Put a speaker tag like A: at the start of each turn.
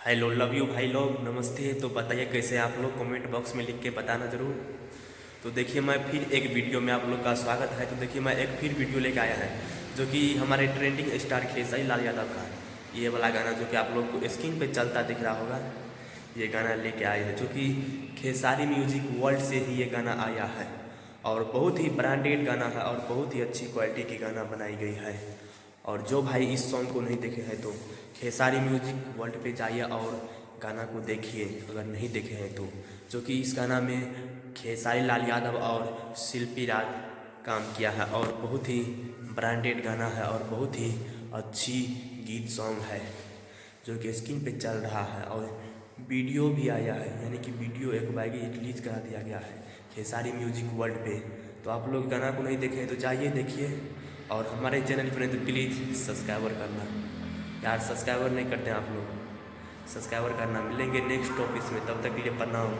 A: Hello love you भाई लोग, नमस्ते। तो बताइए कैसे आप लोग, कमेंट बॉक्स में लिख के बताना ज़रूर। तो देखिए मैं फिर एक वीडियो में आप लोग का स्वागत है। तो देखिए मैं एक फिर वीडियो लेके आया है जो कि हमारे ट्रेंडिंग स्टार खेसारी लाल यादव का ये वाला गाना जो कि आप लोग को स्क्रीन पे चलता दिख रहा होगा, ये गाना लेके आए हैं जो कि खेसारी म्यूजिक वर्ल्ड से ही ये गाना आया है। और बहुत ही ब्रांडेड गाना है और बहुत ही अच्छी क्वालिटी की गाना बनाई गई है। और जो भाई इस सॉन्ग को नहीं देखे हैं तो खेसारी म्यूजिक वर्ल्ड पे जाइए और गाना को देखिए, अगर नहीं देखे हैं तो। जो कि इस गाना में खेसारी लाल यादव और शिल्पी राज काम किया है और बहुत ही ब्रांडेड गाना है और बहुत ही अच्छी गीत सॉन्ग है जो कि स्क्रीन पे चल रहा है। और वीडियो भी आया है, यानी कि वीडियो एक बागी रिलीज करा दिया गया है खेसारी म्यूजिक वर्ल्ड पे। तो आप लोग गाना को नहीं देखे हैं तो जाइए देखिए। और हमारे चैनल पर तो प्लीज़ सब्सक्राइबर करना यार, सब्सक्राइबर नहीं करते हैं आप लोग, सब्सक्राइबर करना। मिलेंगे नेक्स्ट टॉपिक में, तब तक के लिए प्रणाम।